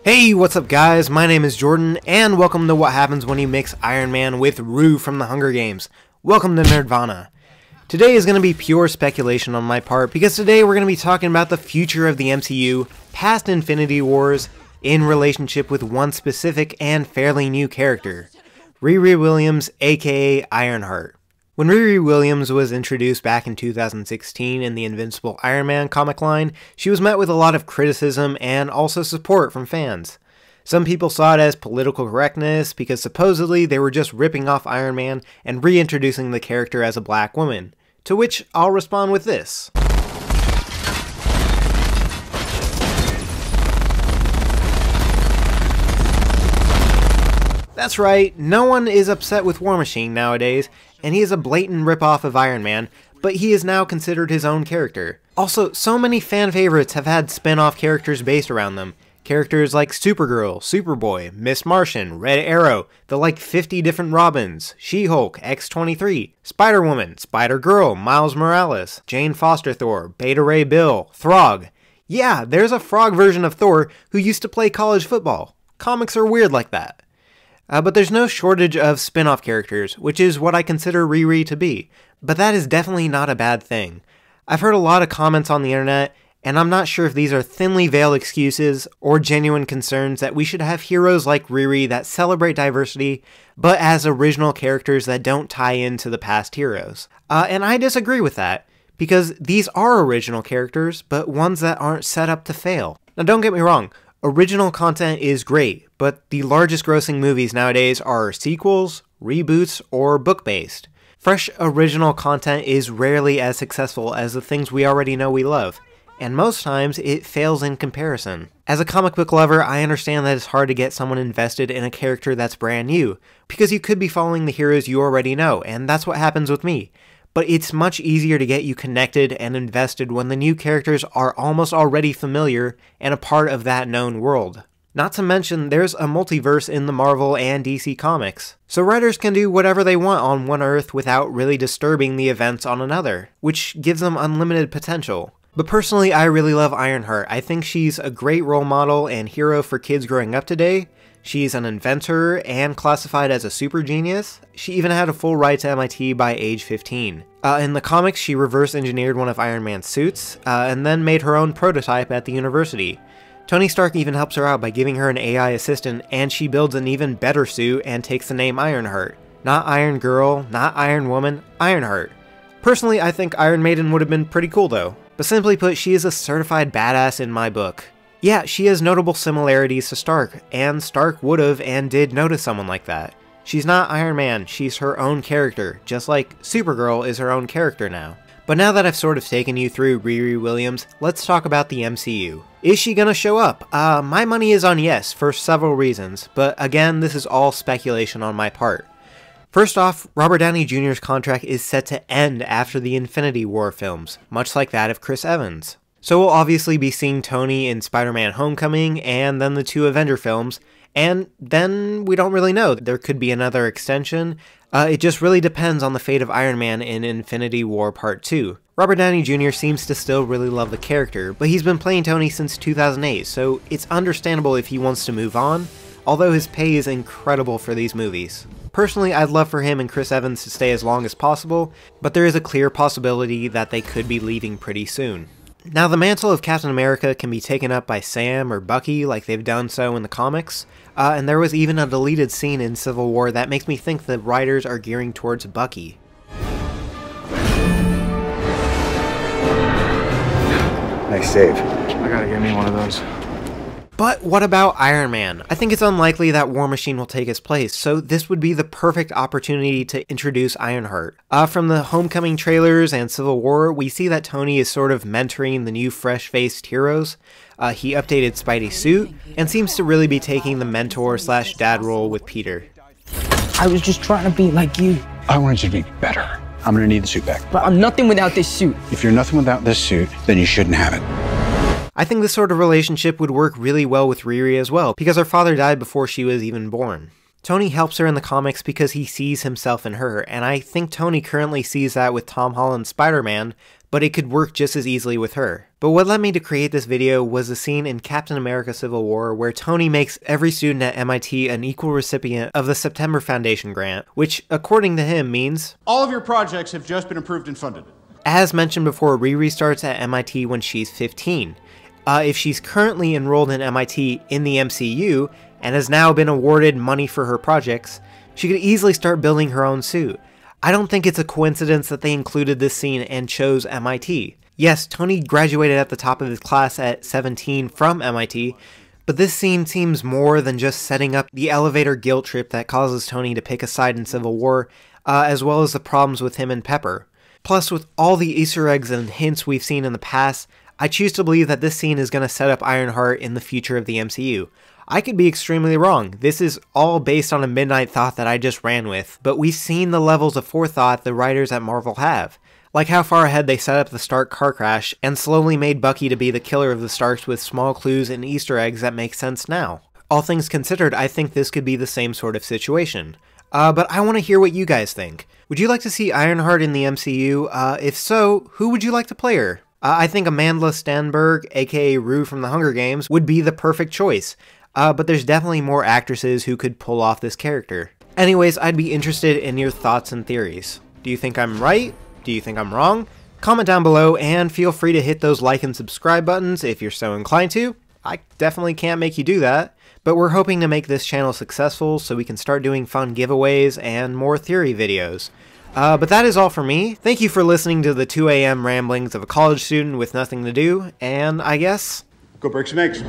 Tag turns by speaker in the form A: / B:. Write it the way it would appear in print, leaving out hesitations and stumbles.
A: Hey, what's up guys? My name is Jordan, and welcome to What Happens When You Mix Iron Man with Rue from the Hunger Games. Welcome to Nerdvana. Today is going to be pure speculation on my part, because today we're going to be talking about the future of the MCU, past Infinity Wars, in relationship with one specific and fairly new character, Riri Williams, aka Ironheart. When Riri Williams was introduced back in 2016 in the Invincible Iron Man comic line, she was met with a lot of criticism and also support from fans. Some people saw it as political correctness because supposedly they were just ripping off Iron Man and reintroducing the character as a black woman, to which I'll respond with this. That's right, no one is upset with War Machine nowadays, and he is a blatant ripoff of Iron Man, but he is now considered his own character. Also, so many fan favorites have had spin-off characters based around them. Characters like Supergirl, Superboy, Miss Martian, Red Arrow, the like 50 different Robins, She-Hulk, X-23, Spider-Woman, Spider-Girl, Miles Morales, Jane Foster Thor, Beta Ray Bill, Throg. Yeah, there's a frog version of Thor who used to play college football. Comics are weird like that. But there's no shortage of spin-off characters, which is what I consider Riri to be. But that is definitely not a bad thing. I've heard a lot of comments on the internet, and I'm not sure if these are thinly veiled excuses or genuine concerns that we should have heroes like Riri that celebrate diversity, but as original characters that don't tie into the past heroes. And I disagree with that, because these are original characters, but ones that aren't set up to fail. Now don't get me wrong, original content is great, but the largest grossing movies nowadays are sequels, reboots, or book-based. Fresh original content is rarely as successful as the things we already know we love, and most times it fails in comparison. As a comic book lover, I understand that it's hard to get someone invested in a character that's brand new, because you could be following the heroes you already know, and that's what happens with me. But it's much easier to get you connected and invested when the new characters are almost already familiar and a part of that known world. Not to mention, there's a multiverse in the Marvel and DC comics, so writers can do whatever they want on one Earth without really disturbing the events on another, which gives them unlimited potential. But personally, I really love Ironheart. I think she's a great role model and hero for kids growing up today. She's an inventor and classified as a super genius. She even had a full ride to MIT by age 15. In the comics, she reverse engineered one of Iron Man's suits, and then made her own prototype at the university. Tony Stark even helps her out by giving her an AI assistant, and she builds an even better suit and takes the name Ironheart. Not Iron Girl, not Iron Woman, Ironheart. Personally, I think Iron Maiden would have been pretty cool though. But simply put, she is a certified badass in my book. Yeah, she has notable similarities to Stark, and Stark would've and did notice someone like that. She's not Iron Man, she's her own character, just like Supergirl is her own character now. But now that I've sort of taken you through Riri Williams, let's talk about the MCU. Is she gonna show up? My money is on yes, for several reasons, but again, this is all speculation on my part. First off, Robert Downey Jr.'s contract is set to end after the Infinity War films, much like that of Chris Evans. So we'll obviously be seeing Tony in Spider-Man Homecoming, and then the 2 Avenger films, and then we don't really know. There could be another extension. It just really depends on the fate of Iron Man in Infinity War Part 2. Robert Downey Jr. seems to still really love the character, but he's been playing Tony since 2008, so it's understandable if he wants to move on, although his pay is incredible for these movies. Personally, I'd love for him and Chris Evans to stay as long as possible, but there is a clear possibility that they could be leaving pretty soon. Now, the mantle of Captain America can be taken up by Sam or Bucky like they've done so in the comics, and there was even a deleted scene in Civil War that makes me think the writers are gearing towards Bucky.
B: Nice save.
C: I gotta get me one of those.
A: But what about Iron Man? I think it's unlikely that War Machine will take his place, so this would be the perfect opportunity to introduce Ironheart. From the Homecoming trailers and Civil War, we see that Tony is sort of mentoring the new fresh-faced heroes. He updated Spidey's suit, and seems to really be taking the mentor/dad role with Peter.
D: I was just trying to be like you.
B: I wanted you to be better. I'm gonna need the suit back.
D: But I'm nothing without this suit.
B: If you're nothing without this suit, then you shouldn't have it.
A: I think this sort of relationship would work really well with Riri as well, because her father died before she was even born. Tony helps her in the comics because he sees himself in her, and I think Tony currently sees that with Tom Holland's Spider-Man, but it could work just as easily with her. But what led me to create this video was the scene in Captain America Civil War where Tony makes every student at MIT an equal recipient of the September Foundation grant, which, according to him, means
E: all of your projects have just been approved and funded.
A: As mentioned before, Riri starts at MIT when she's 15. If she's currently enrolled in MIT in the MCU, and has now been awarded money for her projects, she could easily start building her own suit. I don't think it's a coincidence that they included this scene and chose MIT. Yes, Tony graduated at the top of his class at 17 from MIT, but this scene seems more than just setting up the elevator guilt trip that causes Tony to pick a side in Civil War, as well as the problems with him and Pepper. Plus, with all the Easter eggs and hints we've seen in the past, I choose to believe that this scene is going to set up Ironheart in the future of the MCU. I could be extremely wrong. This is all based on a midnight thought that I just ran with, but we've seen the levels of forethought the writers at Marvel have. Like how far ahead they set up the Stark car crash, and slowly made Bucky to be the killer of the Starks with small clues and Easter eggs that make sense now. All things considered, I think this could be the same sort of situation. But I want to hear what you guys think. Would you like to see Ironheart in the MCU? If so, who would you like to play her? I think Amandla Stenberg, aka Rue from the Hunger Games, would be the perfect choice. But there's definitely more actresses who could pull off this character. Anyways, I'd be interested in your thoughts and theories. Do you think I'm right? Do you think I'm wrong? Comment down below and feel free to hit those like and subscribe buttons if you're so inclined to. I definitely can't make you do that, but we're hoping to make this channel successful so we can start doing fun giveaways and more theory videos. But that is all for me. Thank you for listening to the 2 AM ramblings of a college student with nothing to do, and I guess...
E: Go break some eggs.